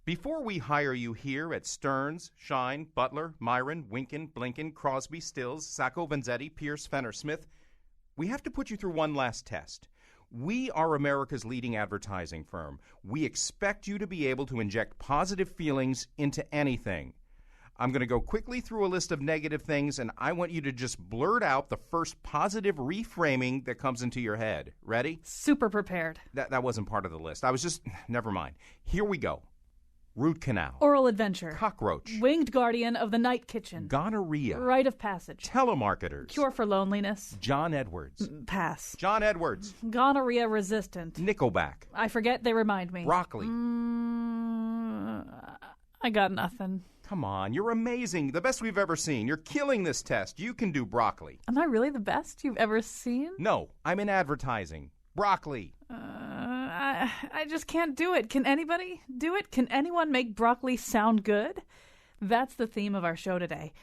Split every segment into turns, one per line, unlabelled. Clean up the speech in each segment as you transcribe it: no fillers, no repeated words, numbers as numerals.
Before we hire you here at Stearns, Shine, Butler, Myron, Winkin, Blinken, Crosby, Stills, Sacco, Vanzetti, Pierce, Fenner, Smith, we have to put you through one last test. We are America's leading advertising firm. We expect you to be able to inject positive feelings into anything. I'm going to go quickly through a list of negative things, and I want you to just blurt out the first positive reframing that comes into your head. Ready?
Super prepared.
That wasn't part of the list. Never mind. Here we go. Root canal.
Oral adventure.
Cockroach.
Winged guardian of the night kitchen.
Gonorrhea.
Rite of passage.
Telemarketers.
Cure for loneliness.
John Edwards.
Pass.
John Edwards.
Gonorrhea resistant.
Nickelback.
I forget, they remind me.
Broccoli.
I got nothing.
Come on, you're amazing. The best we've ever seen. You're killing this test. You can do broccoli.
Am I really the best you've ever seen?
No, I'm in advertising. Broccoli.
I just can't do it. Can anybody do it? Can anyone make broccoli sound good? That's the theme of our show today.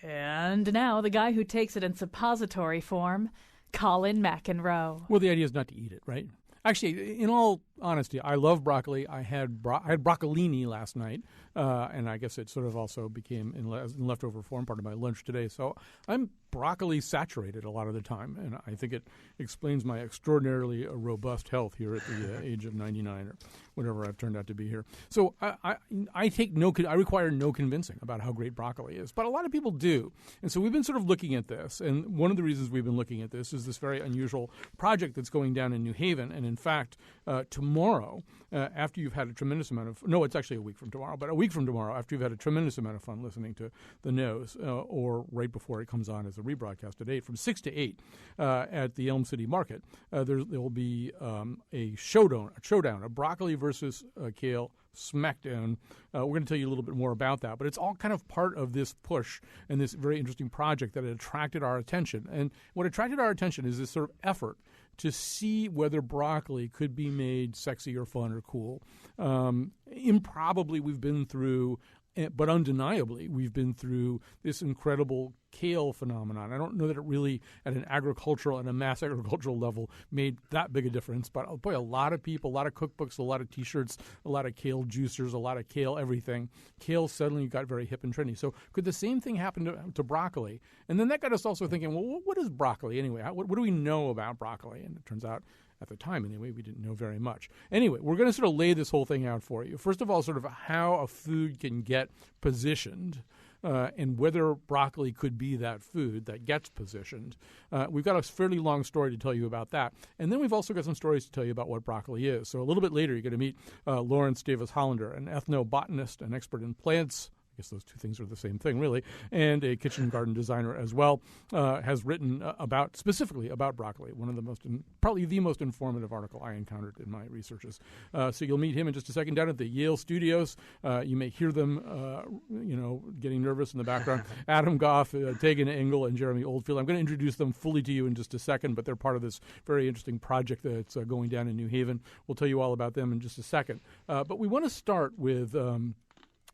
And now the guy who takes it in suppository form, Colin McEnroe.
Well, the idea is not to eat it, right? Actually, in all honesty, I love broccoli. I had broccolini last night, and I guess it sort of also became in leftover form part of my lunch today. So I'm broccoli saturated a lot of the time, and I think it explains my extraordinarily robust health here at the age of 99 or whatever I've turned out to be here. So I require no convincing about how great broccoli is, but a lot of people do. And so we've been sort of looking at this, and one of the reasons we've been looking at this is this very unusual project that's going down in New Haven. And in fact, tomorrow, after you've had a tremendous amount of – no, it's actually a week from tomorrow, but a week from tomorrow, after you've had a tremendous amount of fun listening to The Nose, or right before it comes on as a rebroadcast at 8, from 6 to 8 at the Elm City Market, there will be a showdown, a broccoli versus kale smackdown. We're going to tell you a little bit more about that, but it's all kind of part of this push and this very interesting project that attracted our attention. And what attracted our attention is this sort of effort to see whether broccoli could be made sexy or fun or cool. Improbably, we've been through, but undeniably, we've been through this incredible kale phenomenon. I don't know that it really, at an agricultural and a mass agricultural level, made that big a difference. But boy, a lot of people, a lot of cookbooks, a lot of T-shirts, a lot of kale juicers, a lot of kale everything. Kale suddenly got very hip and trendy. So could the same thing happen to broccoli? And then that got us also thinking, well, what is broccoli anyway? What do we know about broccoli? And it turns out, at the time anyway, we didn't know very much. Anyway, we're going to sort of lay this whole thing out for you. First of all, sort of how a food can get positioned and whether broccoli could be that food that gets positioned. We've got a fairly long story to tell you about that. And then we've also got some stories to tell you about what broccoli is. So a little bit later, you're going to meet Lawrence Davis Hollander, an ethnobotanist, an expert in plants. I guess those two things are the same thing, really, and a kitchen garden designer as well, has written specifically about broccoli, one of the probably the most informative article I encountered in my researches. So you'll meet him in just a second down at the Yale studios. You may hear them, getting nervous in the background. Adam Goff, Tegan Engel, and Jeremy Oldfield. I'm going to introduce them fully to you in just a second, but they're part of this very interesting project that's going down in New Haven. We'll tell you all about them in just a second. But we want to start with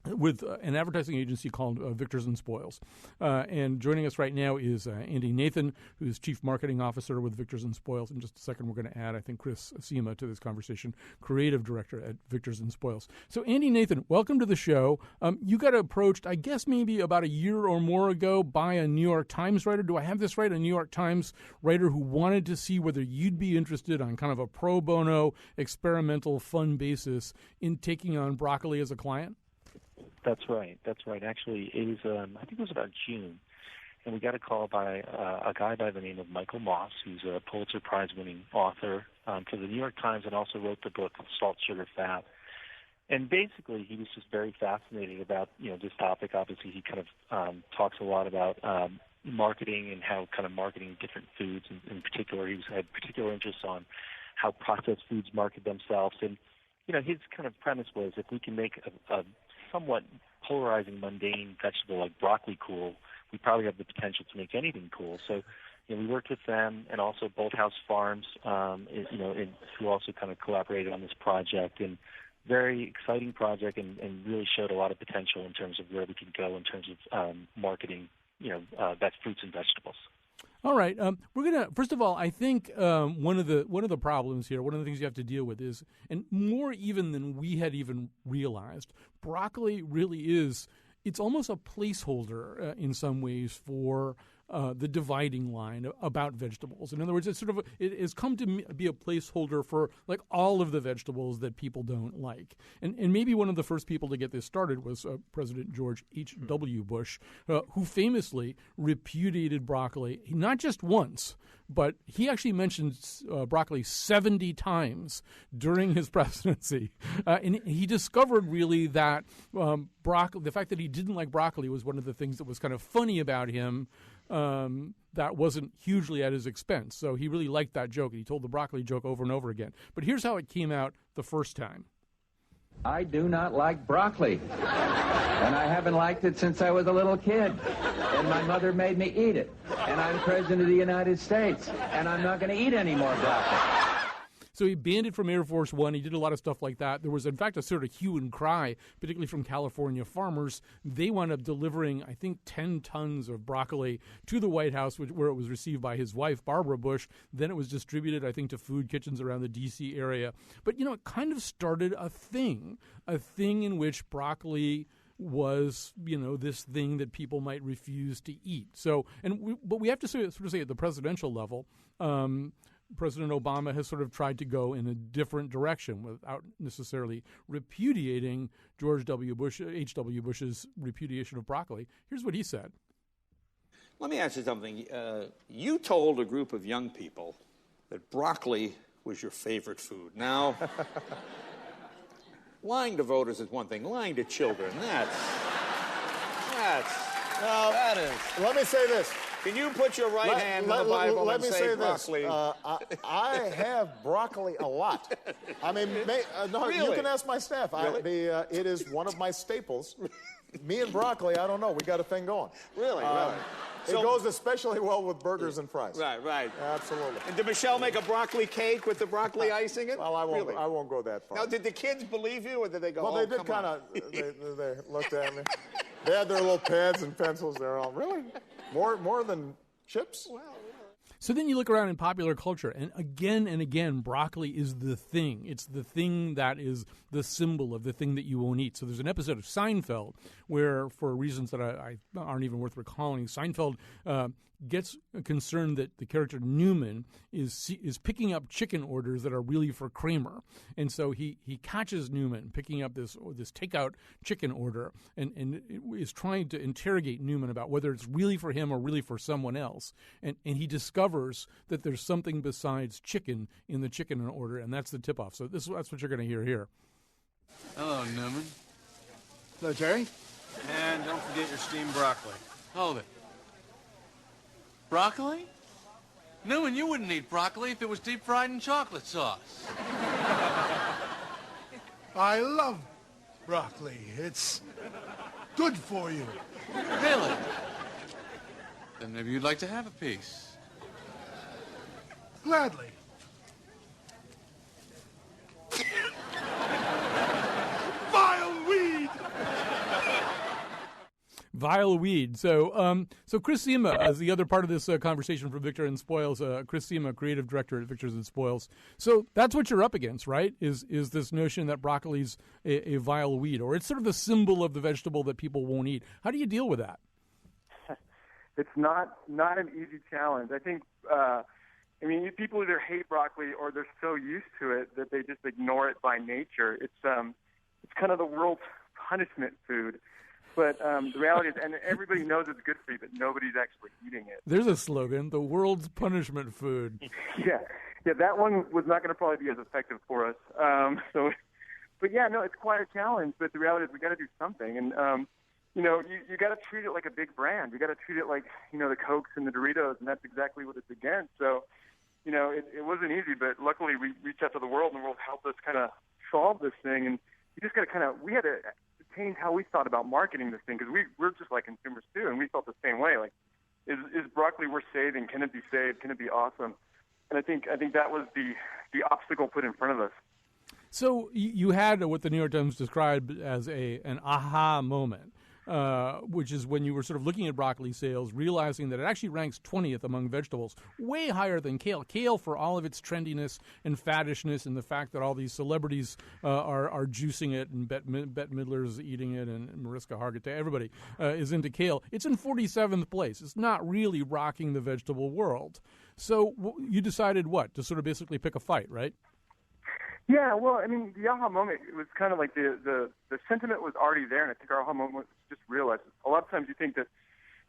an advertising agency called Victors and Spoils. And joining us right now is Andy Nathan, who's Chief Marketing Officer with Victors and Spoils. In just a second, we're going to add, I think, Chris Sema to this conversation, Creative Director at Victors and Spoils. So, Andy Nathan, welcome to the show. You got approached, I guess, maybe about a year or more ago by a New York Times writer. Do I have this right? A New York Times writer who wanted to see whether you'd be interested on kind of a pro bono, experimental, fun basis in taking on broccoli as a client?
That's right. Actually, it was, I think it was about June, and we got a call by a guy by the name of Michael Moss, who's a Pulitzer Prize-winning author for the New York Times and also wrote the book Salt, Sugar, Fat. And basically, he was just very fascinated about, this topic. Obviously, he kind of talks a lot about marketing and how kind of marketing different foods. In particular, he had particular interest on how processed foods market themselves. And, his kind of premise was if we can make a somewhat polarizing, mundane vegetable like broccoli cool, we probably have the potential to make anything cool. So, we worked with them and also Bolthouse Farms, who also kind of collaborated on this project. And very exciting project and really showed a lot of potential in terms of where we could go in terms of marketing, that's fruits and vegetables.
All right, we're gonna. First of all, I think one of the problems here, one of the things you have to deal with is, and more even than we had even realized, broccoli really is. It's almost a placeholder in some ways for the dividing line about vegetables. In other words, it has come to be a placeholder for like all of the vegetables that people don't like. And maybe one of the first people to get this started was President George H.W. Bush, who famously repudiated broccoli, not just once, but he actually mentioned broccoli 70 times during his presidency. And he discovered really that the fact that he didn't like broccoli was one of the things that was kind of funny about him. That wasn't hugely at his expense. So he really liked that joke, and he told the broccoli joke over and over again. But here's how it came out the first time.
I do not like broccoli, and I haven't liked it since I was a little kid, and my mother made me eat it, and I'm President of the United States, and I'm not going to eat any more broccoli.
So he banned it from Air Force One. He did a lot of stuff like that. There was, in fact, a sort of hue and cry, particularly from California farmers. They wound up delivering, I think, 10 tons of broccoli to the White House, where it was received by his wife, Barbara Bush. Then it was distributed, I think, to food kitchens around the D.C. area. But, it kind of started a thing in which broccoli was, this thing that people might refuse to eat. So, but we have to sort of say at the presidential level, President Obama has sort of tried to go in a different direction without necessarily repudiating H.W. Bush's repudiation of broccoli. Here's what he said.
Let me ask you something. You told a group of young people that broccoli was your favorite food. Now, lying to voters is one thing. Lying to children, that is.
Let me say this.
Can you put your right hand on the Bible and say broccoli?
I have broccoli a lot. I mean, no,
Really?
You can ask my staff.
Really?
It is one of my staples. Me and broccoli, I don't know. We got a thing going.
Really?
It goes especially well with burgers and fries.
Right.
Absolutely.
And did Michelle make a broccoli cake with the broccoli icing it?
Well, I won't.
Really?
I won't go that far.
Now, did the kids believe you, or did they go?
Well, they did kind of. They looked at me. They had their little pads and pencils. They're all really more than chips.
So then you look around in popular culture, and again, broccoli is the thing. It's the thing that is the symbol of the thing that you won't eat. So there's an episode of Seinfeld where, for reasons that I aren't even worth recalling, Seinfeld gets concerned that the character Newman is picking up chicken orders that are really for Kramer, and so he catches Newman picking up this takeout chicken order and is trying to interrogate Newman about whether it's really for him or really for someone else, and he discovers that there's something besides chicken in the chicken order, and that's the tip-off. So that's what you're going to hear here.
Hello, Newman.
Hello, Jerry.
And don't forget your steamed broccoli. Hold it. Broccoli? Newman, you wouldn't eat broccoli if it was deep fried in chocolate sauce.
I love broccoli. It's good for you.
Really? Then maybe you'd like to have a piece.
Gladly. Vile weed!
Vile weed. So Chris Sima is the other part of this conversation from Victor and Spoils. Chris Sima, creative director at Victor's and Spoils. So that's what you're up against, right? Is this notion that broccoli's a vile weed, or it's sort of the symbol of the vegetable that people won't eat. How do you deal with that?
It's not an easy challenge. I think, people either hate broccoli or they're so used to it that they just ignore it by nature. It's kind of the world's punishment food. But the reality is, and everybody knows it's good for you, but nobody's actually eating it.
There's a slogan, the world's punishment food.
Yeah, that one was not going to probably be as effective for us. It's quite a challenge, but the reality is we got to do something. And, you got to treat it like a big brand. You got to treat it like, the Cokes and the Doritos, and that's exactly what it's against. So, it wasn't easy, but luckily we reached out to the world, and the world helped us kind of solve this thing. And you just got to we had to change how we thought about marketing this thing, because we're just like consumers too, and we felt the same way. Like, is broccoli worth saving? Can it be saved? Can it be awesome? And I think that was the obstacle put in front of us.
So you had what the New York Times described as an aha moment. which is when you were sort of looking at broccoli sales, realizing that it actually ranks 20th among vegetables, way higher than kale. Kale, for all of its trendiness and faddishness and the fact that all these celebrities are juicing it, and Bette Midler's eating it, and Mariska Hargitay, everybody is into kale. It's in 47th place. It's not really rocking the vegetable world. So you decided what? To sort of basically pick a fight, right?
Yeah, well, I mean, the aha moment, it was kind of like the sentiment was already there, and I think our aha moment was just realize it. A lot of times you think that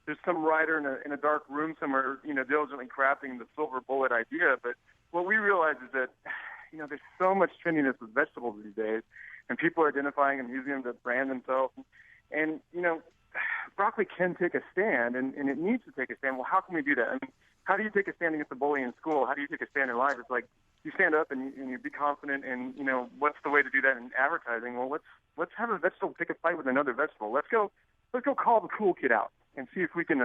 there's some writer in a dark room somewhere, diligently crafting the silver bullet idea, but what we realized is that, there's so much trendiness with vegetables these days, and people are identifying and using them to brand themselves, and, broccoli can take a stand, and it needs to take a stand. Well, how can we do that? I mean, how do you take a stand against the bully in school? How do you take a stand in life? It's like, you stand up and you be confident, and what's the way to do that in advertising? Well, let's have a vegetable pick a fight with another vegetable. Let's go call the cool kid out and see if we can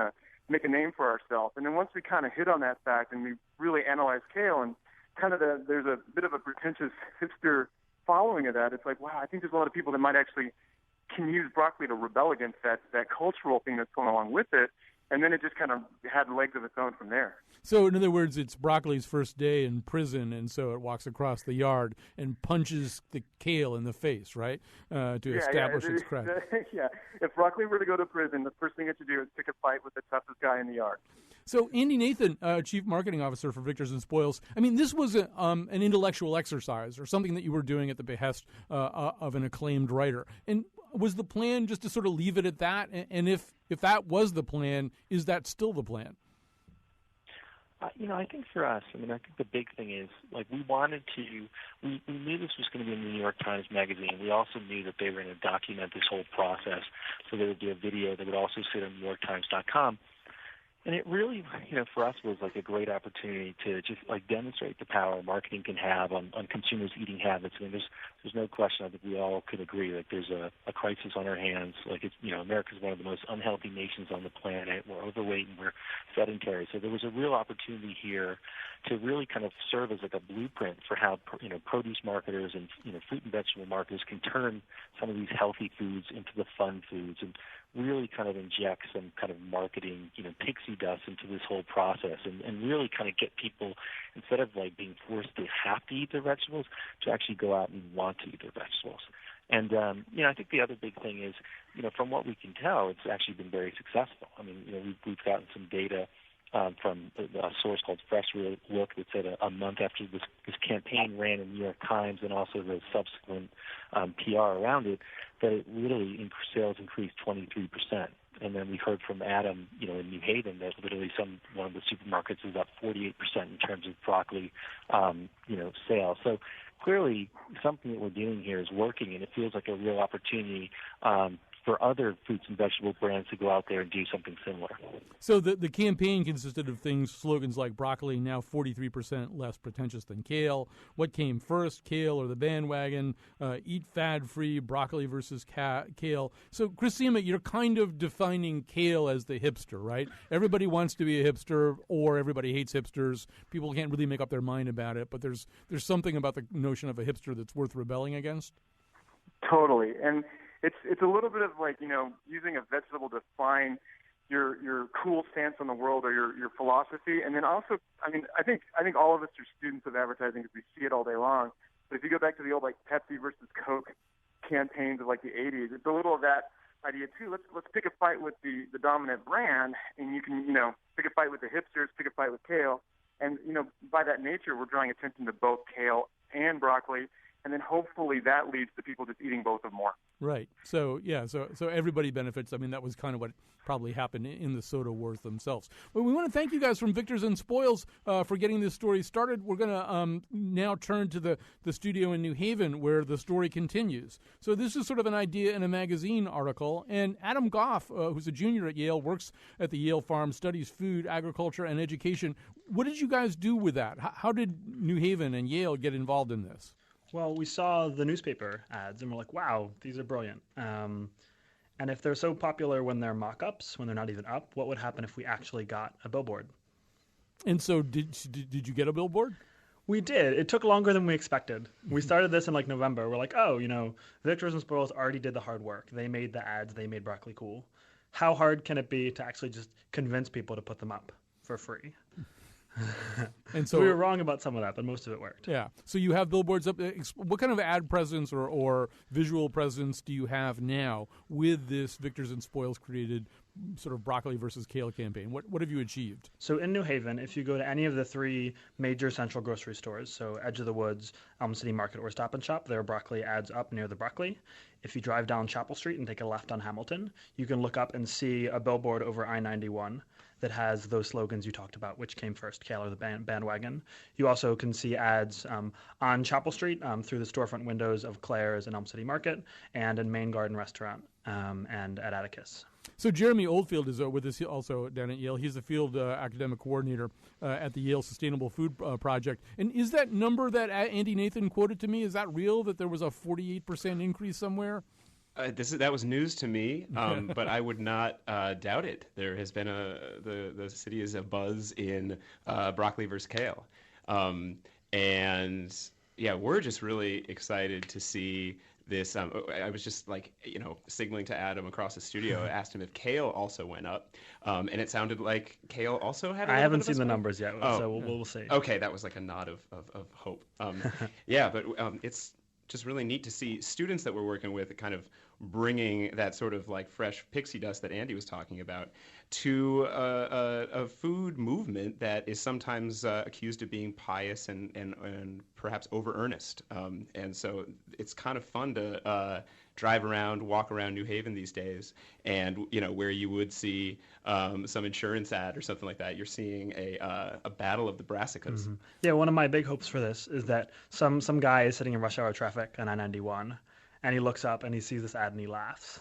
make a name for ourselves. And then once we kind of hit on that fact and we really analyze kale, and kind of there's a bit of a pretentious hipster following of that, it's like, wow, I think there's a lot of people that might actually can use broccoli to rebel against that cultural thing that's going along with it. And then it just kind of had legs of its own from there.
So, in other words, it's broccoli's first day in prison, and so it walks across the yard and punches the kale in the face, right, to establish its credit.
Yeah. If broccoli were to go to prison, the first thing it should do is pick a fight with the toughest guy in the yard.
So, Andy Nathan, Chief Marketing Officer for Victors and Spoils, I mean, this was an intellectual exercise or something that you were doing at the behest of an acclaimed writer. And was the plan just to sort of leave it at that? And if that was the plan, is that still the plan?
I think for us, I think the big thing is, we wanted to, we knew this was going to be in the New York Times Magazine. We also knew that they were going to document this whole process. So there would be a video that would also sit on NewYorkTimes.com. And it really, for us was like a great opportunity to just demonstrate the power marketing can have on consumers' eating habits. I mean, there's no question. I think we all could agree that there's a crisis on our hands. America's one of the most unhealthy nations on the planet. We're overweight and we're sedentary. So there was a real opportunity here to really kind of serve as a blueprint for how produce marketers and fruit and vegetable marketers can turn some of these healthy foods into the fun foods, and really kind of inject some kind of marketing, pixie dust into this whole process, and really kind of get people, instead of being forced to have to eat their vegetables, to actually go out and want to eat their vegetables. And, I think the other big thing is, from what we can tell, it's actually been very successful. I mean, we've gotten some data from a source called Fresh Look that said a month after this campaign ran in the New York Times, and also the subsequent PR around it, that it literally sales increased 23%. And then we heard from Adam, in New Haven, that literally one of the supermarkets is up 48% in terms of broccoli, sales. So clearly, something that we're doing here is working, and it feels like a real opportunity for other fruits and vegetable brands to go out there and do something similar.
So the campaign consisted of slogans like broccoli now 43% less pretentious than kale. What came first, kale or the bandwagon? Eat fad-free, broccoli versus kale. So, Chris Seema, you're kind of defining kale as the hipster, right? Everybody wants to be a hipster, or everybody hates hipsters. People can't really make up their mind about it, but there's something about the notion of a hipster that's worth rebelling against? Totally.
And it's a little bit of using a vegetable to define your cool stance on the world, or your philosophy. And then also, I think all of us are students of advertising because we see it all day long. But if you go back to the old Pepsi versus Coke campaigns of the 80s, it's a little of that idea too. Let's pick a fight with the dominant brand, and you can pick a fight with the hipsters, pick a fight with kale, and by that nature we're drawing attention to both kale and broccoli. And then hopefully that leads to people just eating both of more. Right. So, so everybody benefits. I mean, that was kind of what probably happened in the soda wars themselves. Well, we want to thank you guys from Victors and Spoils for getting this story started. We're going to now turn to the studio in New Haven where the story continues. So this is sort of an idea in a magazine article. And Adam Goff, who's a junior at Yale, works at the Yale Farm, studies food, agriculture, and education. What did you guys do with that? How did New Haven and Yale get involved in this?
Well, we saw the newspaper ads, and we're like, wow, these are brilliant. And if they're so popular when they're mock-ups, when they're not even up, what would happen if we actually got a billboard?
And so did you get a billboard?
We did. It took longer than we expected. We started this in like November. We're like, oh, Victor's and Spoils already did the hard work. They made the ads. They made broccoli cool. How hard can it be to actually just convince people to put them up for free?
And so
we were wrong about some of that, but most of it worked.
Yeah. So you have billboards up. What kind of ad presence or visual presence do you have now with this Victor's and Spoils created sort of broccoli versus kale campaign? What have you achieved?
So in New Haven, if you go to any of the 3 major central grocery stores, so Edge of the Woods, Elm City Market, or Stop and Shop, there are broccoli ads up near the broccoli. If you drive down Chapel Street and take a left on Hamilton, you can look up and see a billboard over I-91 that has those slogans you talked about, which came first, kale or the bandwagon. You also can see ads on Chapel Street through the storefront windows of Claire's and Elm City Market, and in Main Garden Restaurant and at Atticus.
So Jeremy Oldfield is with us also down at Yale. He's the field academic coordinator at the Yale Sustainable Food Project. And is that number that Andy Nathan quoted to me, is that real, that there was a 48% increase somewhere?
That was news to me, but I would not doubt it. There has been the city is abuzz in broccoli versus kale, and yeah, we're just really excited to see this. I was just signaling to Adam across the studio. I asked him if kale also went up, and it sounded like kale also had.
I haven't seen the numbers yet, so we'll see.
Okay, that was like a nod of hope. Yeah, but it's just really neat to see students that we're working with kind of bringing that sort of like fresh pixie dust that Andy was talking about to a food movement that is sometimes accused of being pious and perhaps over earnest. And so it's kind of fun to drive around, walk around New Haven these days, and where you would see some insurance ad or something like that, you're seeing a battle of the brassicas.
Mm-hmm. Yeah, one of my big hopes for this is that some guy is sitting in rush hour traffic on I-91, and he looks up and he sees this ad and he laughs,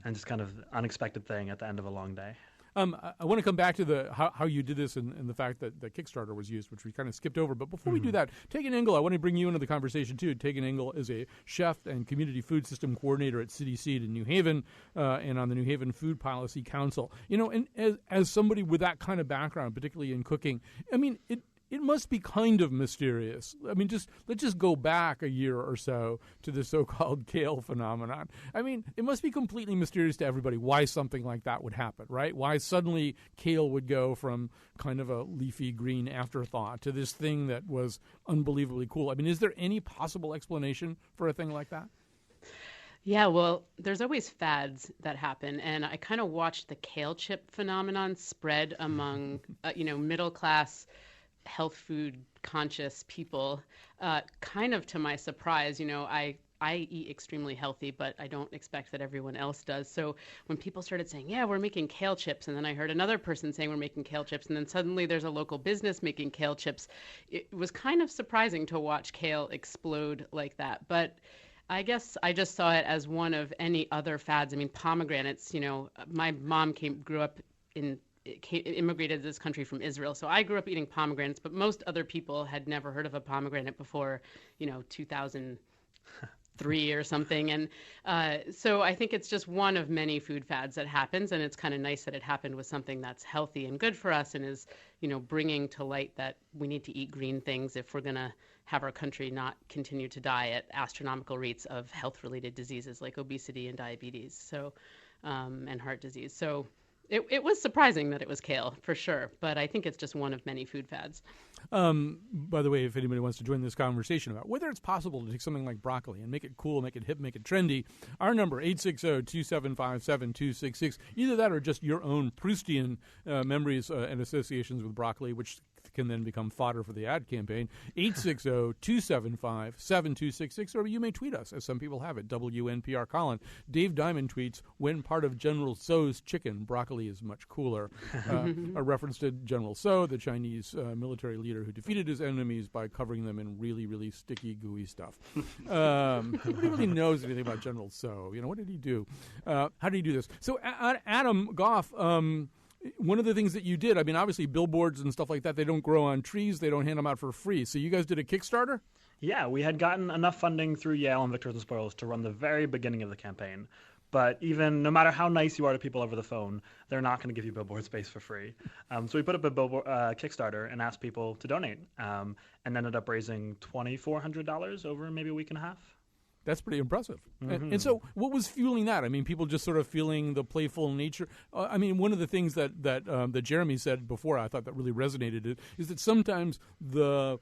and just kind of unexpected thing at the end of a long day.
I want to come back to how you did this and the fact that Kickstarter was used, which we kind of skipped over. But before we do that, Tegan Engel, I want to bring you into the conversation too. Tegan Engel is a chef and community food system coordinator at City Seed in New Haven and on the New Haven Food Policy Council. And as somebody with that kind of background, particularly in cooking, I mean, it must be kind of mysterious. I mean, let's just go back a year or so to the so-called kale phenomenon. I mean, it must be completely mysterious to everybody why something like that would happen, right? Why suddenly kale would go from kind of a leafy green afterthought to this thing that was unbelievably cool. I mean, is there any possible explanation for a thing like that?
Yeah, well, there's always fads that happen, and I kind of watched the kale chip phenomenon spread among, middle-class health food conscious people, kind of to my surprise. I eat extremely healthy, but I don't expect that everyone else does. So when people started saying, yeah, we're making kale chips, and then I heard another person saying we're making kale chips, and then suddenly there's a local business making kale chips, it was kind of surprising to watch kale explode like that. But I guess I just saw it as one of any other fads. I mean, pomegranates, my mom immigrated to this country from Israel. So I grew up eating pomegranates, but most other people had never heard of a pomegranate before, 2003 or something. And so I think it's just one of many food fads that happens. And it's kind of nice that it happened with something that's healthy and good for us and is, bringing to light that we need to eat green things if we're going to have our country not continue to die at astronomical rates of health-related diseases like obesity and diabetes, and heart disease. So It was surprising that it was kale, for sure, but I think it's just one of many food fads.
By the way, if anybody wants to join this conversation about whether it's possible to take something like broccoli and make it cool, make it hip, make it trendy, our number, 860-275-7266. Either that or just your own Proustian memories and associations with broccoli, which can then become fodder for the ad campaign. 860-275-7266, or you may tweet us, as some people have it, WNPR Colin. Dave Diamond tweets, when part of General Tso's chicken, broccoli is much cooler. A reference to General Tso, the Chinese military leader who defeated his enemies by covering them in really, really sticky, gooey stuff. Nobody really knows anything about General Tso. What did he do? How did he do this? So, Adam Goff, one of the things that you did, I mean, obviously billboards and stuff like that, they don't grow on trees. They don't hand them out for free. So you guys did a Kickstarter?
Yeah, we had gotten enough funding through Yale and Victor's and Spoils to run the very beginning of the campaign. But even no matter how nice you are to people over the phone, they're not going to give you billboard space for free. So we put up a billboard Kickstarter and asked people to donate, and ended up raising $2,400 over maybe a week and a half.
That's pretty impressive.
Mm-hmm.
And so what was fueling that? I mean, people just sort of feeling the playful nature. I mean, one of the things that Jeremy said before, I thought that really resonated, is that sometimes the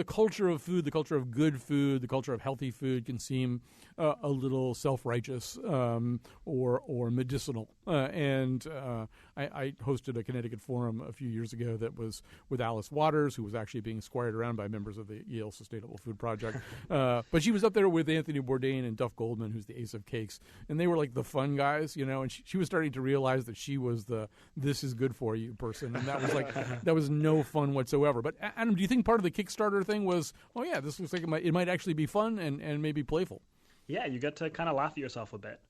culture of food, the culture of good food, the culture of healthy food can seem a little self-righteous or medicinal. I hosted a Connecticut forum a few years ago that was with Alice Waters, who was actually being squired around by members of the Yale Sustainable Food Project. But she was up there with Anthony Bourdain and Duff Goldman, who's the ace of cakes, and they were like the fun guys, and she was starting to realize that she was the "this is good for you" person, and that was like that was no fun whatsoever. But Adam, do you think part of the Kickstarter thing was, oh yeah, this looks like it might actually be fun and maybe playful?
Yeah, you get to kind of laugh at yourself a bit.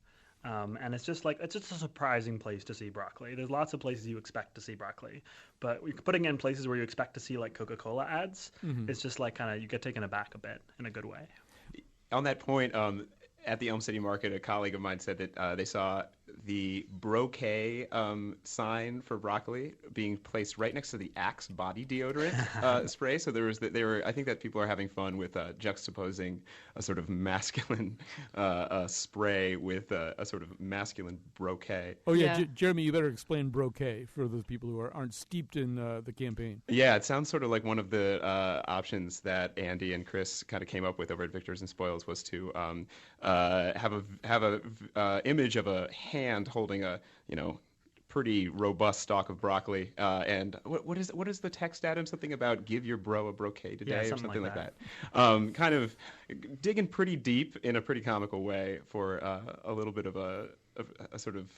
And it's just a surprising place to see broccoli. There's lots of places you expect to see broccoli, but putting it in places where you expect to see like Coca-Cola ads, it's just like kind of you get taken aback a bit in a good way.
On that point, at the Elm City Market, a colleague of mine said that they saw the Brocay sign for broccoli being placed right next to the Axe body deodorant spray. So I think that people are having fun with juxtaposing a sort of masculine spray with a sort of masculine Brocay.
Oh yeah, Jeremy, you better explain Brocay for those people who aren't steeped in the campaign.
Yeah, it sounds sort of like one of the options that Andy and Chris kind of came up with over at Victors and Spoils was to have a image of a hand holding a pretty robust stalk of broccoli, and what is the text, Adam? Something about give your bro a brocade today, or something like that. Kind of digging pretty deep in a pretty comical way for a little bit of a sort of,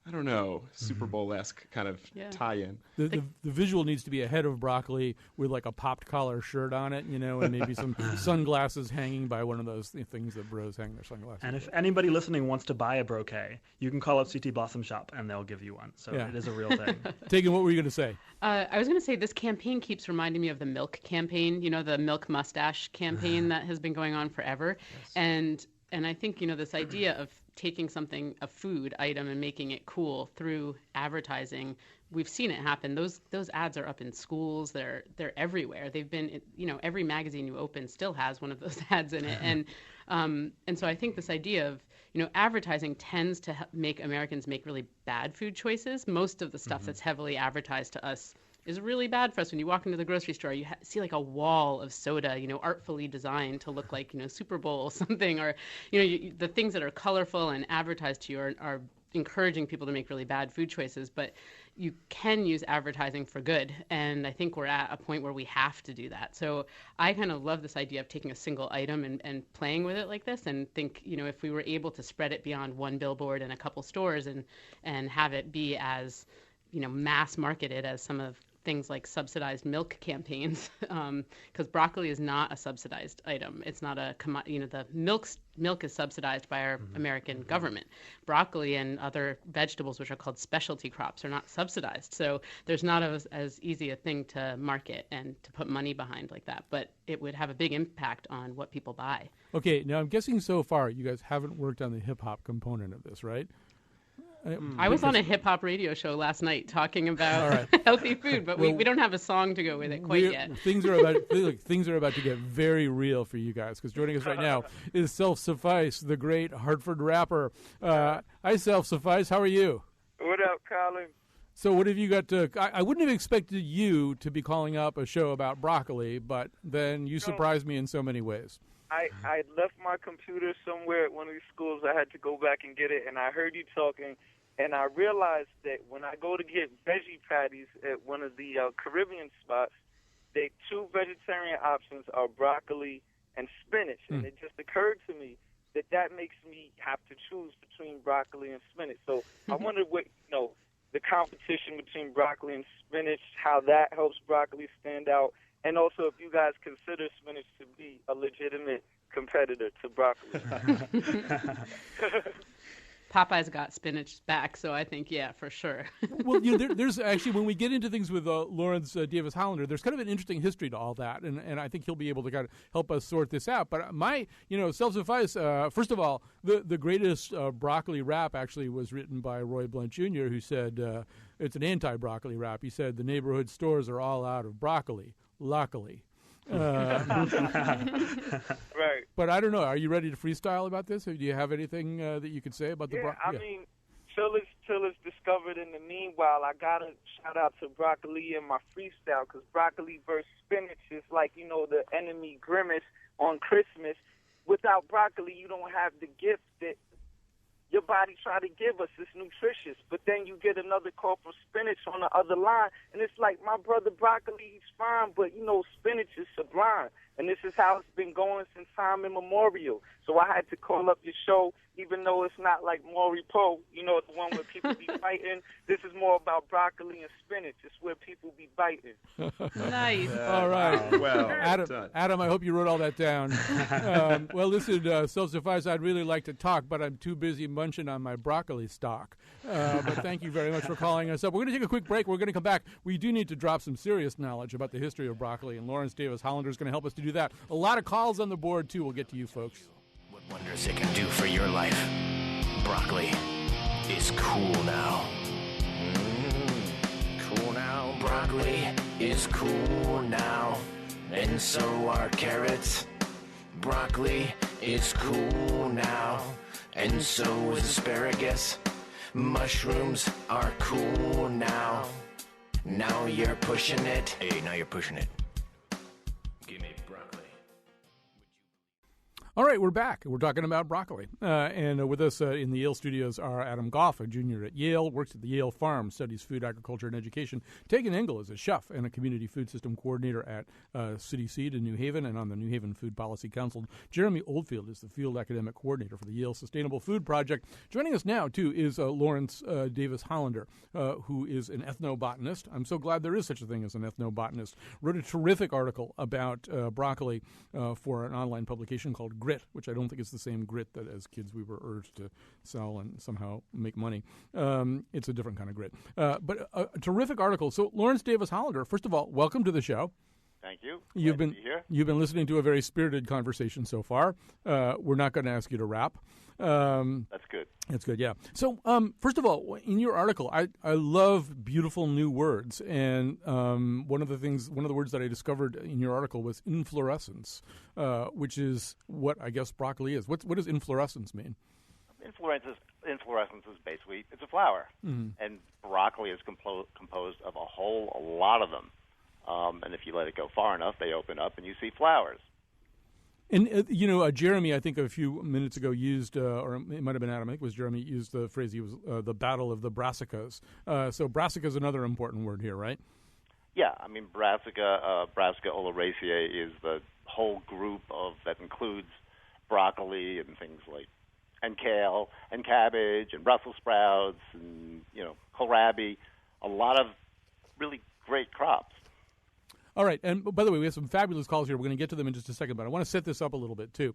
I don't know, Super Bowl-esque kind of tie-in.
The visual needs to be a head of broccoli with like a popped collar shirt on it, and maybe some sunglasses hanging by one of those things that bros hang their sunglasses.
And if anybody listening wants to buy a brocade, you can call up CT Blossom Shop and they'll give you one. So it is a real thing.
Tegan, what were you going to say?
I was going to say this campaign keeps reminding me of the milk campaign, the milk mustache campaign that has been going on forever. Yes. And I think, this idea of taking a food item and making it cool through advertising, we've seen it happen. Those ads are up in schools. They're everywhere. They've been, every magazine you open still has one of those ads in it. And so I think this idea of, advertising tends to make Americans make really bad food choices. Most of the stuff that's heavily advertised to us is really bad for us. When you walk into the grocery store, you see like a wall of soda, artfully designed to look like, Super Bowl or something, or, the things that are colorful and advertised to you are encouraging people to make really bad food choices. But you can use advertising for good, and I think we're at a point where we have to do that. So I kind of love this idea of taking a single item and playing with it like this, and think, if we were able to spread it beyond one billboard and a couple stores and have it be as, mass marketed as some of things like subsidized milk campaigns, because broccoli is not a subsidized item. It's not the milk is subsidized by our American government. Broccoli and other vegetables, which are called specialty crops, are not subsidized. So there's not as easy a thing to market and to put money behind like that. But it would have a big impact on what people buy.
Okay, now I'm guessing so far you guys haven't worked on the hip hop component of this, right?
I was on a hip-hop radio show last night talking about healthy food, but we don't have a song to go with it quite yet.
Things are about to get very real for you guys, because joining us right now is Self-Suffice, the great Hartford rapper. Hi, Self-Suffice. How are you?
What up, Colin?
So what have you got to... I wouldn't have expected you to be calling up a show about broccoli, but then you surprised me in so many ways.
I left my computer somewhere at one of these schools. I had to go back and get it, and I heard you talking, and I realized that when I go to get veggie patties at one of the Caribbean spots, the two vegetarian options are broccoli and spinach, and it just occurred to me that makes me have to choose between broccoli and spinach. So I wonder what, the competition between broccoli and spinach, how that helps broccoli stand out. And also, if you guys consider spinach to be a legitimate competitor to broccoli.
Popeye's got spinach back, so I think, yeah, for sure.
Well, there's actually, when we get into things with Lawrence Davis Hollander, there's kind of an interesting history to all that, and I think he'll be able to kind of help us sort this out. But my, self-suffice, first of all, the greatest broccoli rap actually was written by Roy Blunt Jr., who said, it's an anti-broccoli rap. He said, the neighborhood stores are all out of broccoli, luckily.
Right.
But I don't know. Are you ready to freestyle about this? Or do you have anything that you could say about the
broccoli? I mean, till it's discovered. In the meanwhile, I gotta shout out to broccoli in my freestyle, because broccoli versus spinach is like, the enemy grimace on Christmas. Without broccoli, you don't have the gift that your body try to give us. It's nutritious. But then you get another call for spinach on the other line, and it's like, my brother broccoli, he's fine, but, spinach is sublime. And this is how it's been going since time immemorial. So I had to call up your show, even though it's not like Maury Poe, the one where people be fighting. This is more about broccoli and spinach. It's where people be biting.
Nice.
All right.
Well,
Adam, I hope you wrote all that down. Well, listen, self-suffice, I'd really like to talk, but I'm too busy munching on my broccoli stock. But thank you very much for calling us up. We're going to take a quick break. We're going to come back. We do need to drop some serious knowledge about the history of broccoli, and Lawrence Davis Hollander is going to help us to do that. A lot of calls on the board, too. We'll get to you, folks.
What wonders it can do for your life. Broccoli is cool now. Cool now. Broccoli is cool now. And so are carrots. Broccoli is cool now. And so is asparagus. Mushrooms are cool now. Now you're pushing it. Hey, now you're pushing it. Give me broccoli.
All right, we're back. We're talking about broccoli. And with us in the Yale studios are Adam Goff, a junior at Yale, works at the Yale Farm, studies food, agriculture, and education. Tegan Engel is a chef and a community food system coordinator at City Seed in New Haven and on the New Haven Food Policy Council. Jeremy Oldfield is the field academic coordinator for the Yale Sustainable Food Project. Joining us now, too, is Lawrence Davis Hollander, who is an ethnobotanist. I'm so glad there is such a thing as an ethnobotanist. Wrote a terrific article about broccoli for an online publication called Grit, which I don't think is the same grit that as kids we were urged to sell and somehow make money. It's a different kind of grit. But a terrific article. So, Lawrence Davis Hollander, first of all, welcome to the show.
Thank you.
You've
Glad to be here.
You've been listening to a very spirited conversation so far. We're not going to ask you to rap.
That's good.
That's good, yeah. So, first of all, in your article, I love beautiful new words, and one of the words that I discovered in your article was inflorescence, which is what I guess broccoli is. What does inflorescence mean?
Inflorescence is basically, it's a flower, and broccoli is composed of a lot of them. And if you let it go far enough, they open up and you see flowers.
And, Jeremy, I think a few minutes ago used, or it might have been Adam, I think it was Jeremy, used the phrase, he was the battle of the brassicas. So brassica is another important word here, right?
Yeah, I mean, Brassica oleracea is the whole group that includes broccoli and things like, and kale and cabbage and Brussels sprouts and, kohlrabi, a lot of really great crops.
All right, and by the way, we have some fabulous calls here. We're going to get to them in just a second, but I want to set this up a little bit, too.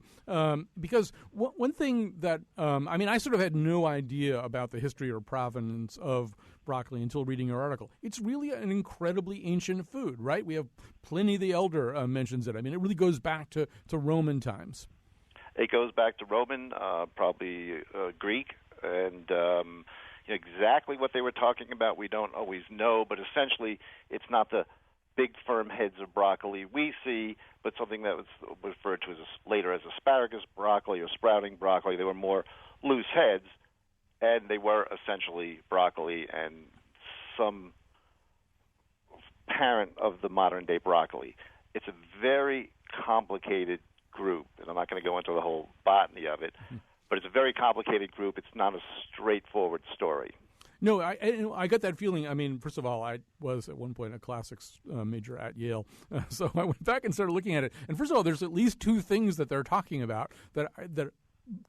Because one thing that, I sort of had no idea about the history or provenance of broccoli until reading your article. It's really an incredibly ancient food, right? We have Pliny the Elder mentions it. I mean, it really goes back to Roman times.
It goes back to Roman, probably Greek, and exactly what they were talking about we don't always know, but essentially it's not the big firm heads of broccoli we see, but something that was referred to later as asparagus broccoli or sprouting broccoli. They were more loose heads, and they were essentially broccoli and some parent of the modern-day broccoli. It's a very complicated group, and I'm not going to go into the whole botany of it, but it's a very complicated group. It's not a straightforward story.
No, I got that feeling. I mean, first of all, I was at one point a classics major at Yale, so I went back and started looking at it. And first of all, there's at least two things that they're talking about that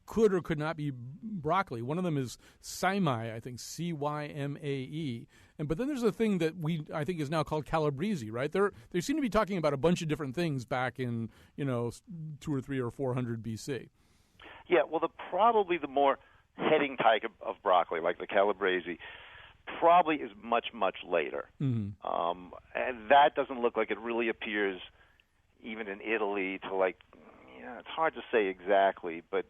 could or could not be broccoli. One of them is cymae, I think, Cymae. But then there's a thing that I think is now called calabrese, right? They seem to be talking about a bunch of different things back in 200 or 300 or 400 BC.
Yeah, well, probably the more heading type of broccoli, like the calabrese, probably is much, much later.
Mm-hmm.
And that doesn't look like it really appears even in Italy to it's hard to say exactly, but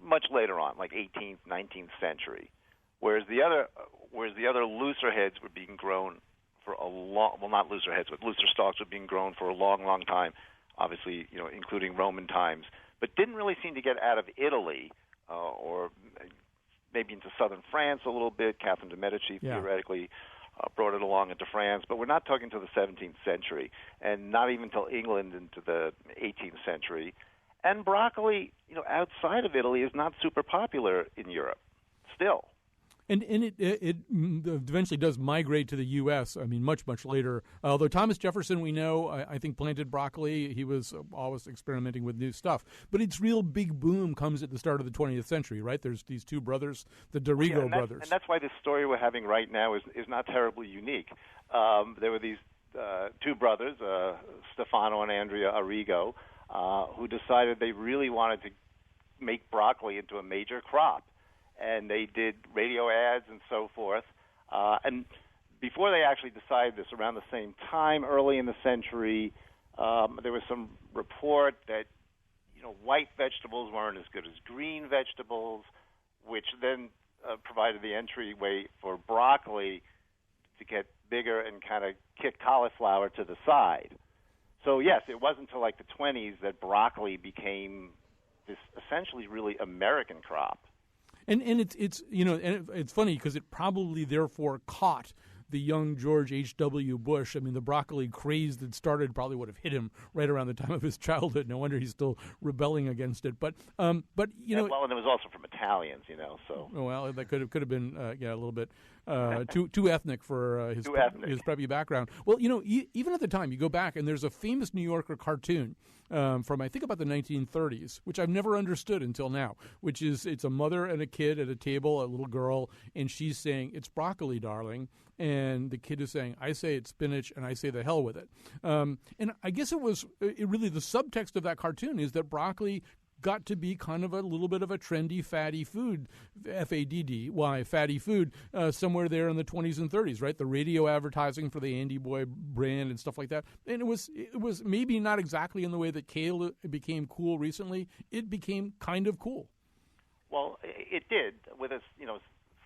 much later on, like 18th, 19th century. Whereas the other looser heads were being grown for a long, well, not looser heads, but looser stalks were being grown for a long, long time, obviously, including Roman times, but didn't really seem to get out of Italy or maybe into southern France a little bit. Catherine de' Medici theoretically brought it along into France, but we're not talking until the 17th century, and not even until England into the 18th century. And broccoli, outside of Italy is not super popular in Europe still.
And it eventually does migrate to the U.S., I mean, much, much later. Although Thomas Jefferson, we know, I think planted broccoli. He was always experimenting with new stuff. But its real big boom comes at the start of the 20th century, right? There's these two brothers, the Dorigo brothers.
And that's why this story we're having right now is not terribly unique. There were these two brothers, Stefano and Andrea Arrigo, who decided they really wanted to make broccoli into a major crop. And they did radio ads and so forth. And before they actually decided this, around the same time, early in the century, there was some report that white vegetables weren't as good as green vegetables, which then provided the entryway for broccoli to get bigger and kind of kick cauliflower to the side. So yes, it wasn't until like the 20s that broccoli became this essentially really American crop.
And it's funny because it probably therefore caught the young George H.W. Bush. I mean, the broccoli craze that started probably would have hit him right around the time of his childhood. No wonder he's still rebelling against it. But
well, and it was also from Italians, so.
Well, that could have been a little bit too ethnic for his preppy background. Well, even at the time, you go back and there's a famous New Yorker cartoon from I think about the 1930s, which I've never understood until now, which is it's a mother and a kid at a table, a little girl, and she's saying, "It's broccoli, darling." And the kid is saying, "I say it's spinach, and I say the hell with it." And I guess it really the subtext of that cartoon is that broccoli got to be kind of a little bit of a trendy, fatty food, F-A-D-D-Y, fatty food, somewhere there in the 20s and 30s, right? The radio advertising for the Andy Boy brand and stuff like that. And it was maybe not exactly in the way that kale became cool recently. It became kind of cool.
Well, it did with a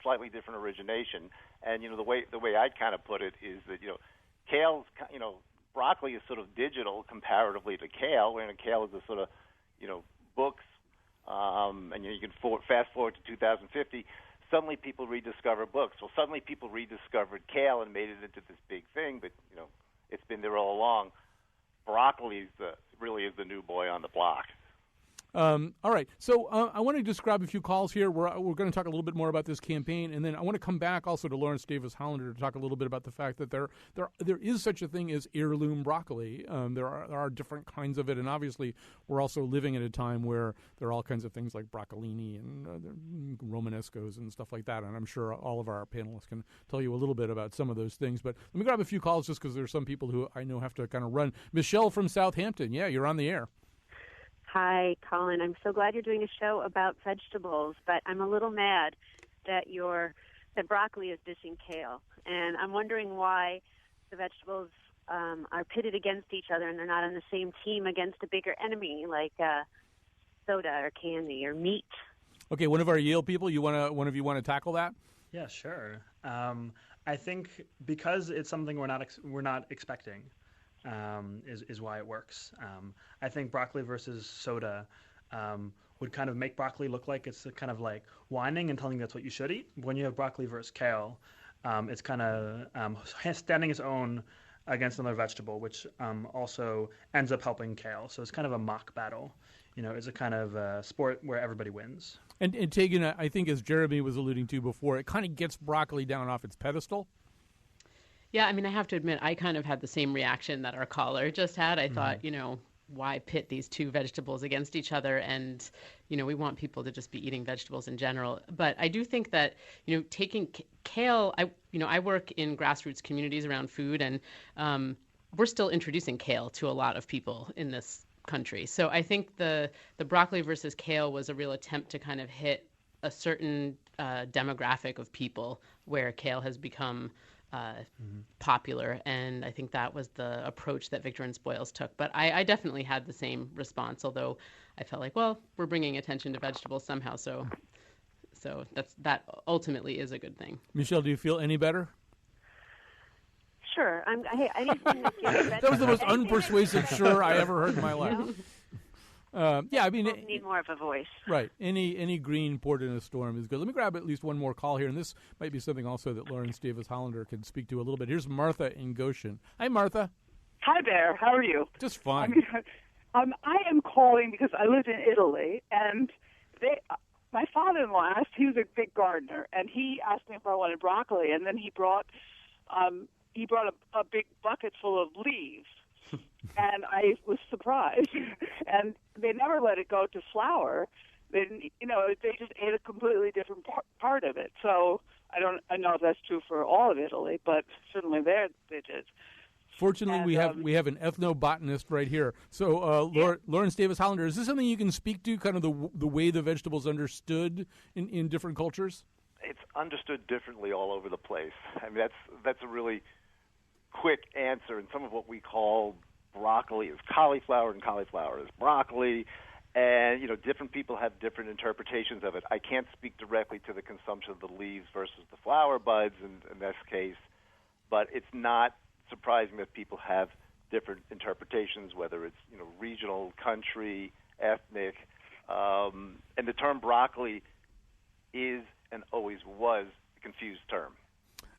slightly different origination. And the way I'd kind of put it is that kale's broccoli is sort of digital comparatively to kale, where kale is a sort of books, and you can fast forward to 2050. Suddenly, people rediscover books. Well, suddenly people rediscovered kale and made it into this big thing. But it's been there all along. Broccoli really is the new boy on the block.
All right, so I want to just grab a few calls here. We're going to talk a little bit more about this campaign, and then I want to come back also to Lawrence Davis Hollander to talk a little bit about the fact that there is such a thing as heirloom broccoli. There are different kinds of it, and obviously we're also living at a time where there are all kinds of things like broccolini and Romanescos and stuff like that, and I'm sure all of our panelists can tell you a little bit about some of those things. But let me grab a few calls just because there's some people who I know have to kind of run. Michelle from Southampton, yeah, you're on the air.
Hi, Colin. I'm so glad you're doing a show about vegetables, but I'm a little mad that broccoli is dishing kale. And I'm wondering why the vegetables are pitted against each other and they're not on the same team against a bigger enemy like soda or candy or meat. Okay, one of our Yale people, one of you want to tackle that?
Yeah, sure. I think because it's something we're not expecting. Is why it works. I think broccoli versus soda would kind of make broccoli look like it's kind of like whining and telling you that's what you should eat. When you have broccoli versus kale, it's kind of standing its own against another vegetable, which also ends up helping kale. So it's kind of a mock battle. It's a kind of sport where everybody wins.
And Tegan, I think as Jeremy was alluding to before, it kind of gets broccoli down off its pedestal.
Yeah, I mean, I have to admit, I kind of had the same reaction that our caller just had. I thought, why pit these two vegetables against each other? And, we want people to just be eating vegetables in general. But I do think that, taking kale, I work in grassroots communities around food, and we're still introducing kale to a lot of people in this country. So I think the broccoli versus kale was a real attempt to kind of hit a certain demographic of people where kale has become popular, and I think that was the approach that Victor and Spoils took. But I definitely had the same response, although I felt like, well, we're bringing attention to vegetables somehow, so that ultimately is a good thing.
Michelle, do you feel any better?
Sure. Anything that gives
That was the most unpersuasive sure I ever heard in my life. Yeah, I mean,
people need more of a voice.
Right. Any green poured in a storm is good. Let me grab at least one more call here, and this might be something also that Lawrence Davis Hollander can speak to a little bit. Here's Martha in Goshen. Hi, Martha.
Hi there. How are you?
Just fine.
I am calling because I lived in Italy, and my father-in-law asked. He was a big gardener, and he asked me if I wanted broccoli, and then he brought a big bucket full of leaves. And I was surprised, and they never let it go to flower. They just ate a completely different part of it. So I know if that's true for all of Italy, but certainly there they did.
Fortunately, we have an ethnobotanist right here. So, Lawrence Davis Hollander, is this something you can speak to? Kind of the way the vegetables understood in different cultures?
It's understood differently all over the place. I mean, that's a really quick answer. And some of what we call broccoli is cauliflower, and cauliflower is broccoli. And, different people have different interpretations of it. I can't speak directly to the consumption of the leaves versus the flower buds in this case, but it's not surprising that people have different interpretations, whether it's, regional, country, ethnic. And the term broccoli is and always was a confused term.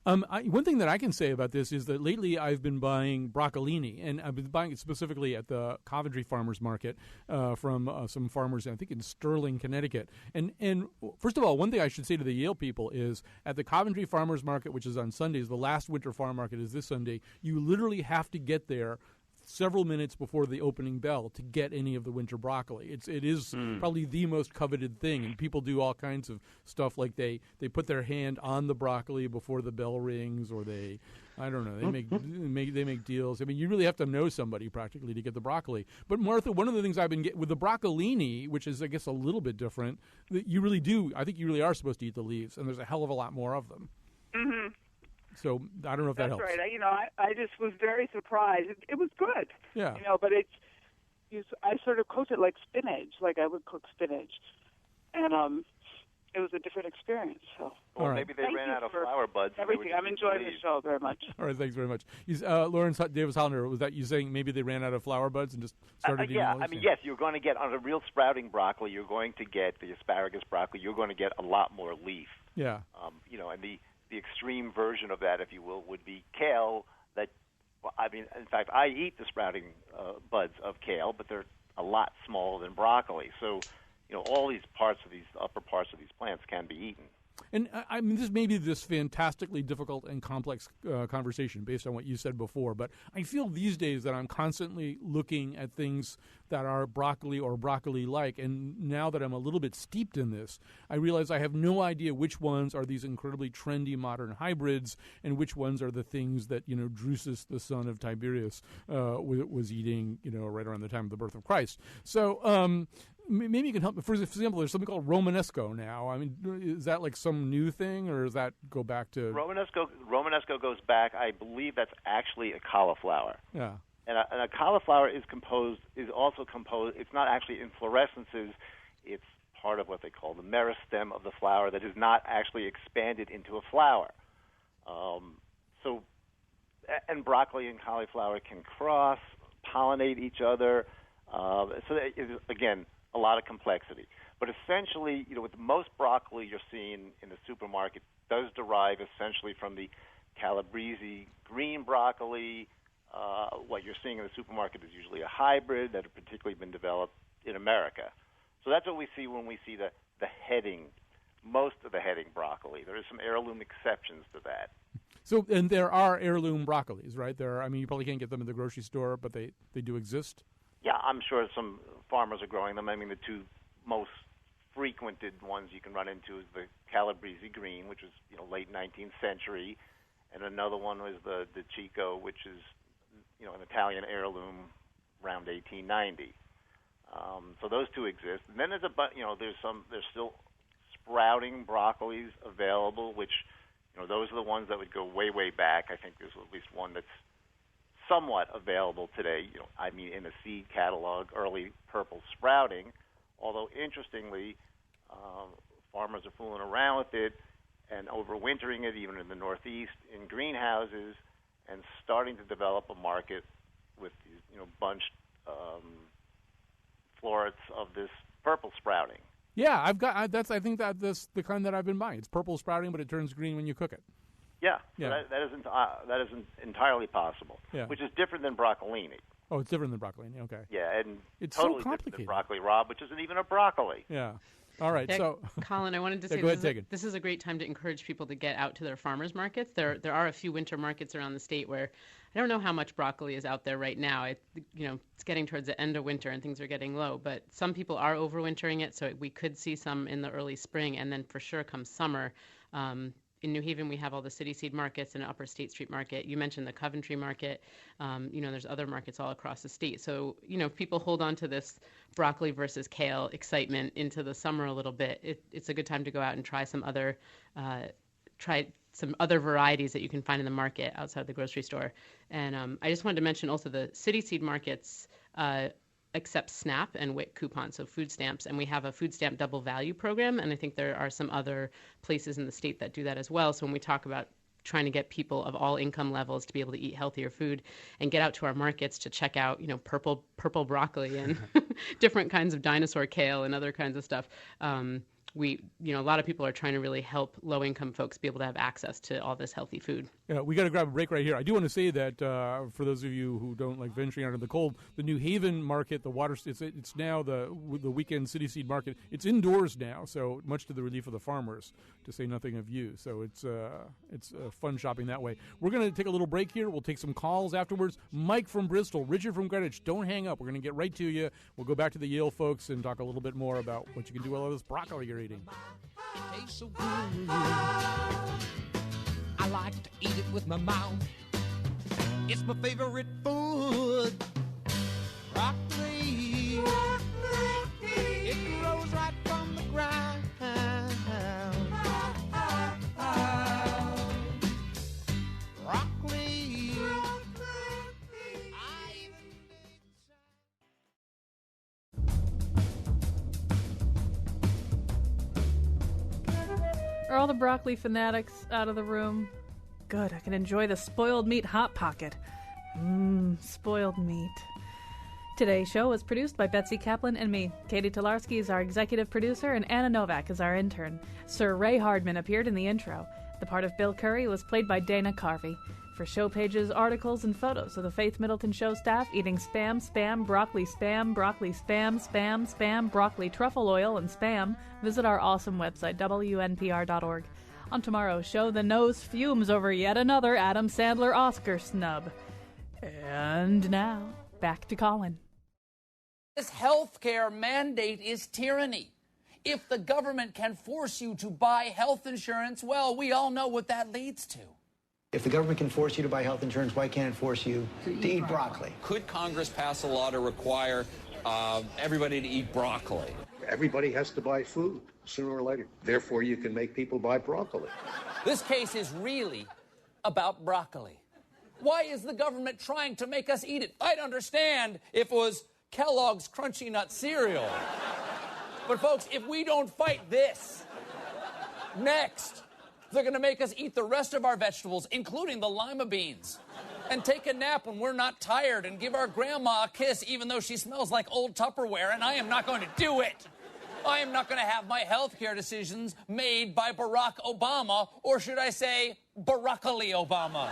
One thing that I can say about this is that lately I've been buying broccolini, and I've been buying it specifically at the Coventry Farmers Market from some farmers, I think in Sterling, Connecticut. And first of all, one thing I should say to the Yale people is at the Coventry Farmers Market, which is on Sundays, the last winter farm market is this Sunday, you literally have to get there several minutes before the opening bell to get any of the winter broccoli. It is probably the most coveted thing, and people do all kinds of stuff like they put their hand on the broccoli before the bell rings, or they make deals. I mean, you really have to know somebody practically to get the broccoli. But Martha, one of the things I've been getting with the broccolini, which is I guess a little bit different, that you really do. I think you really are supposed to eat the leaves, and there's a hell of a lot more of them.
Mm-hmm.
So I don't know if that helps.
That's right. I just was very surprised. It was good.
Yeah.
But I sort of cooked it like spinach, like I would cook spinach, and it was a different experience. So.
Well, maybe they ran out of flower buds.
Everything. I'm enjoying the show very much.
All right, thanks very much. Lawrence Davis Hollander, was that you saying maybe they ran out of flower buds and just started eating those?
I mean, yes, you're going to get, on a real sprouting broccoli, you're going to get the asparagus broccoli, you're going to get a lot more leaf.
Yeah.
And the extreme version of that, if you will, would be kale. In fact, I eat the sprouting buds of kale, but they're a lot smaller than broccoli. So, all these upper parts of these plants can be eaten.
And I mean, this may be this fantastically difficult and complex conversation based on what you said before, but I feel these days that I'm constantly looking at things that are broccoli or broccoli-like, and now that I'm a little bit steeped in this, I realize I have no idea which ones are these incredibly trendy modern hybrids and which ones are the things that, Drusus, the son of Tiberius, was eating, right around the time of the birth of Christ. So, maybe you can help me. For example, there's something called Romanesco now. I mean, is that like some new thing, or does that go back to...
Romanesco goes back, I believe that's actually a cauliflower.
Yeah.
And a cauliflower is also composed, it's not actually inflorescences, it's part of what they call the meristem of the flower that is not actually expanded into a flower. And broccoli and cauliflower can cross, pollinate each other. So that is, again, a lot of complexity. But essentially, with most broccoli you're seeing in the supermarket does derive essentially from the Calabrese green broccoli. What you're seeing in the supermarket is usually a hybrid that have particularly been developed in America. So that's what we see when we see the heading, most of the heading broccoli. There is some heirloom exceptions to that.
So, and there are heirloom broccolis, right? You probably can't get them in the grocery store, but they do exist?
Yeah, I'm sure some farmers are growing them. I mean, the two most frequented ones you can run into is the Calabrese green, which was late 19th century, and another one was the Chico, which is an Italian heirloom around 1890. So those two exist. And then there's there's still sprouting broccolis available, which, those are the ones that would go way, way back. I think there's at least one that's somewhat available today, in a seed catalog, early purple sprouting, although interestingly, farmers are fooling around with it and overwintering it even in the Northeast in greenhouses and starting to develop a market with these, bunched florets of this purple sprouting.
Yeah, I think that's the kind that I've been buying. It's purple sprouting, but it turns green when you cook it.
Yeah,
Yeah.
So that isn't entirely possible,
Yeah.
which is different than broccolini.
Oh, it's different than broccolini. Okay.
Yeah, and
It's
totally
so
different
complicated.
than broccoli rabe, which isn't even a broccoli.
Yeah. All right.
Yeah,
So,
Colin, I wanted to
Yeah,
say
go ahead, Tegan.
this is a great time to encourage people to get out to their farmers markets. There are a few winter markets around the state where I don't know how much broccoli is out there right now. It's getting towards the end of winter and things are getting low, but some people are overwintering it, so we could see some in the early spring, and then for sure come summer. In New Haven, we have all the City Seed markets and Upper State Street Market. You mentioned the Coventry Market. There's other markets all across the state. So, if people hold on to this broccoli versus kale excitement into the summer a little bit, it's a good time to go out and try some other varieties that you can find in the market outside the grocery store. And I just wanted to mention also the City Seed markets accept SNAP and WIC coupons, so food stamps, and we have a food stamp double value program, and I think there are some other places in the state that do that as well. So when we talk about trying to get people of all income levels to be able to eat healthier food and get out to our markets to check out, purple broccoli and different kinds of dinosaur kale and other kinds of stuff, a lot of people are trying to really help low-income folks be able to have access to all this healthy food.
Yeah, we got to grab a break right here. I do want to say that for those of you who don't like venturing out in the cold, the New Haven market, it's now the weekend City Seed market. It's indoors now, so much to the relief of the farmers, to say nothing of you. So it's fun shopping that way. We're going to take a little break here. We'll take some calls afterwards. Mike from Bristol, Richard from Greenwich. Don't hang up. We're going to get right to you. We'll go back to the Yale folks and talk a little bit more about what you can do with all this broccoli you're eating.
It tastes so good. I like to eat it with my mouth. It's my favorite food. Broccoli. It grows right from the ground. Broccoli.
Are all the broccoli fanatics out of the room? Good, I can enjoy the spoiled meat hot pocket. Spoiled meat. Today's show was produced by Betsy Kaplan and me. Katie Tolarski is our executive producer, and Anna Novak is our intern. Sir Ray Hardman appeared in the intro. The part of Bill Curry was played by Dana Carvey. For show pages, articles, and photos of the Faith Middleton Show staff eating spam, broccoli spam, broccoli truffle oil, and spam, visit our awesome website, WNPR.org. On tomorrow's show, the nose fumes over yet another Adam Sandler Oscar snub. And now, back to Colin.
This health care mandate is tyranny. If the government can force you to buy health insurance, well, we all know what that leads to.
If the government can force you to buy health insurance, why can't it force you to eat broccoli?
Could Congress pass a law to require everybody to eat broccoli?
Everybody has to buy food sooner or later. Therefore, you can make people buy broccoli.
This case is really about broccoli. Why is the government trying to make us eat it? I'd understand if it was Kellogg's Crunchy Nut cereal. But folks, if we don't fight this, next, they're going to make us eat the rest of our vegetables, including the lima beans, and take a nap when we're not tired and give our grandma a kiss even though she smells like old Tupperware, and I am not going to do it. I am not going to have my health care decisions made by Barack Obama, or should I say, Broccoli Obama.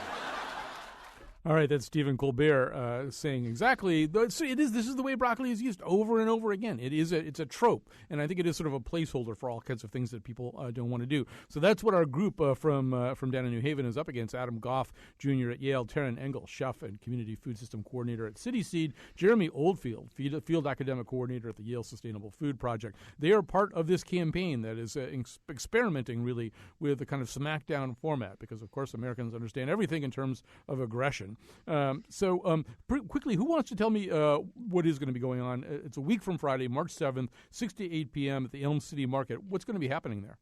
All right, that's Stephen Colbert saying exactly. This is the way broccoli is used over and over again. It's a trope, and I think it is sort of a placeholder for all kinds of things that people don't want to do. So that's what our group from down in New Haven is up against. Adam Goff Jr. at Yale, Taryn Engel, chef and community food system coordinator at City Seed, Jeremy Oldfield, field academic coordinator at the Yale Sustainable Food Project. They are part of this campaign that is experimenting really with the kind of smackdown format because, of course, Americans understand everything in terms of aggression. amazing. Quickly, who wants to tell me what is going to be going on? It's a week from Friday, March 7th, 6 to 8 p.m. at the Elm City Market. What's going to be happening there?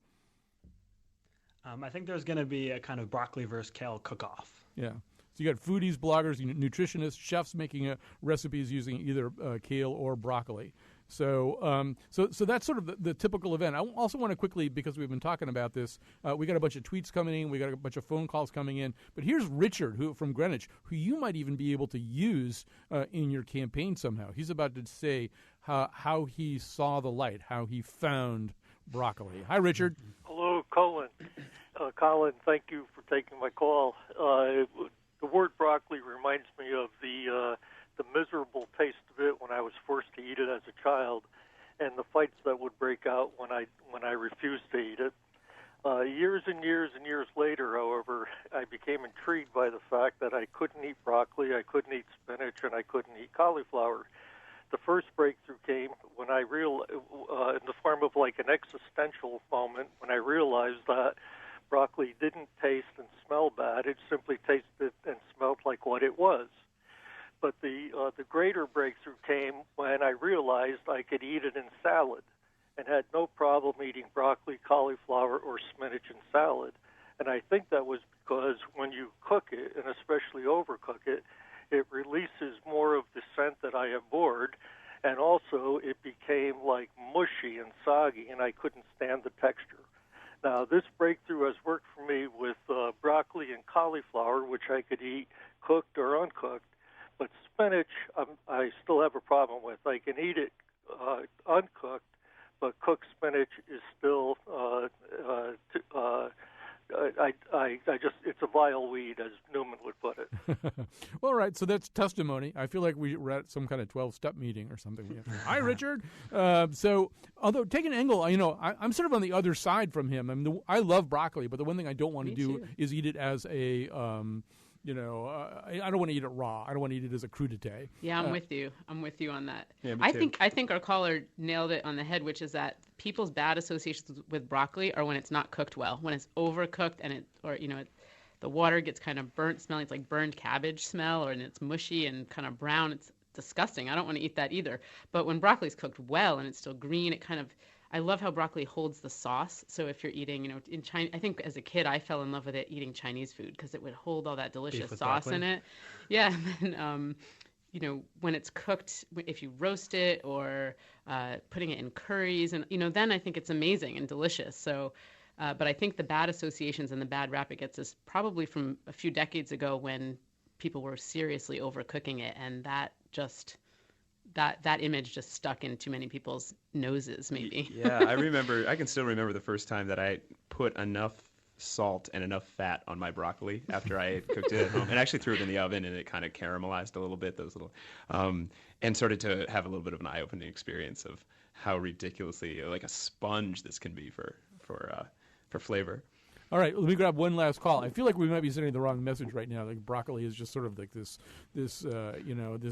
I think there's going to be a kind of broccoli versus kale cook-off.
Yeah. So you got foodies, bloggers, nutritionists, chefs making recipes using either kale or broccoli. So that's sort of the typical event. I also want to quickly, because we've been talking about this, we got a bunch of tweets coming in, we got a bunch of phone calls coming in. But here's Richard, who from Greenwich, who you might even be able to use in your campaign somehow. He's about to say how he saw the light, how he found broccoli. Hi, Richard.
Hello, Colin. Colin, thank you for taking my call. The word broccoli reminds me of the miserable taste of it when I was forced to eat it as a child, and the fights that would break out when I refused to eat it. Years and years and years later, however, I became intrigued by the fact that I couldn't eat broccoli, I couldn't eat spinach, and I couldn't eat cauliflower. The first breakthrough came when I realized, in the form of like an existential moment, when I realized that broccoli didn't taste and smell bad. It simply tasted and smelled like what it was. But the greater breakthrough came when I realized I could eat it in salad and had no problem eating broccoli, cauliflower, or spinach in salad. And I think that was because when you cook it, and especially overcook it, it releases more of the scent that I abhorred, and also it became like mushy and soggy, and I couldn't stand the texture. Now, this breakthrough has worked for me with broccoli and cauliflower, which I could eat cooked or uncooked, but spinach I still have a problem with. I can eat it uncooked, but cooked spinach is still it's a vile weed, as Newman would put it.
Well, all right, so that's testimony. I feel like we're at some kind of 12-step meeting or something. Hi, Richard. So, although take an angle, I'm sort of on the other side from him. I mean, I love broccoli, but the one thing I don't want to do is eat it as a I don't want to eat it raw. I don't want to eat it as a crudité.
Yeah, I'm with you. I'm with you on that.
Yeah, me
I
too.
think our caller nailed it on the head, which is that people's bad associations with broccoli are when it's not cooked well, when it's overcooked and the water gets kind of burnt smelling. It's like burned cabbage smell, or and it's mushy and kind of brown. It's disgusting. I don't want to eat that either. But when broccoli's cooked well and it's still green, I love how broccoli holds the sauce. So if you're eating, in China, I think as a kid I fell in love with it eating Chinese food because it would hold all that delicious sauce in it. Yeah, and then when it's cooked, if you roast it or putting it in curries, and then I think it's amazing and delicious. So, but I think the bad associations and the bad rap it gets is probably from a few decades ago when people were seriously overcooking it, and that just. That image just stuck in too many people's noses, maybe.
Yeah, I can still remember the first time that I put enough salt and enough fat on my broccoli after I had cooked it at home, and actually threw it in the oven, and it kind of caramelized a little bit, and started to have a little bit of an eye-opening experience of how ridiculously like a sponge this can be for flavor.
All right, let me grab one last call. I feel like we might be sending the wrong message right now. Like broccoli is just sort of like this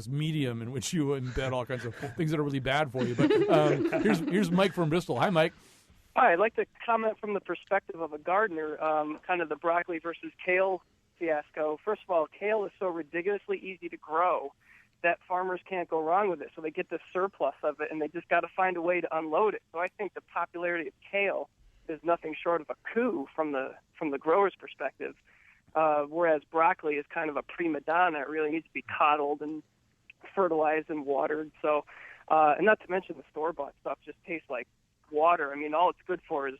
medium in which you embed all kinds of things that are really bad for you. But here's Mike from Bristol. Hi, Mike.
Hi, I'd like to comment from the perspective of a gardener, kind of the broccoli versus kale fiasco. First of all, kale is so ridiculously easy to grow that farmers can't go wrong with it. So they get the surplus of it, and they just got to find a way to unload it. So I think the popularity of kale is nothing short of a coup from the grower's perspective, whereas broccoli is kind of a prima donna. It really needs to be coddled and fertilized and watered. So, and not to mention the store-bought stuff just tastes like water. I mean, all it's good for is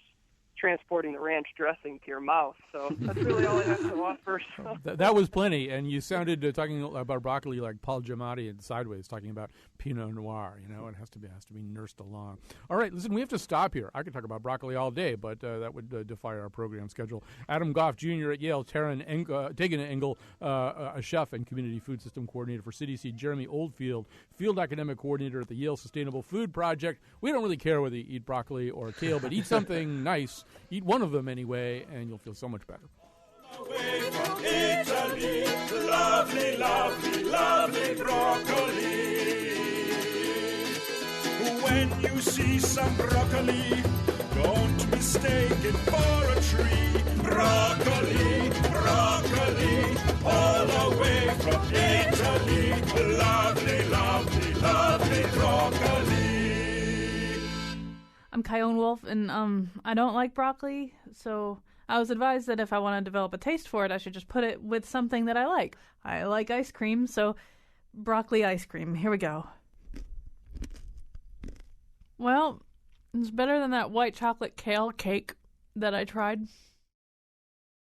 transporting the ranch dressing to your mouth. So that's really all I have to offer. So.
That was plenty, and you sounded talking about broccoli like Paul Giamatti in Sideways, talking about Pinot Noir. It has to be nursed along. All right, listen, we have to stop here. I could talk about broccoli all day, but that would defy our program schedule. Adam Goff Jr. at Yale, Tegan Engel, a chef and community food system coordinator for CDC, Jeremy Oldfield, field academic coordinator at the Yale Sustainable Food Project. We don't really care whether you eat broccoli or kale, but eat something nice. Eat one of them anyway, and you'll feel so much better.
Away from Italy, lovely, lovely, lovely broccoli. When you see some broccoli, don't mistake it for a tree. Broccoli, broccoli, all the way from lovely broccoli.
I'm Kyone Wolf, and I don't like broccoli, so I was advised that if I want to develop a taste for it, I should just put it with something that I like. I like ice cream, so broccoli ice cream. Here we go. Well, it's better than that white chocolate kale cake that I tried.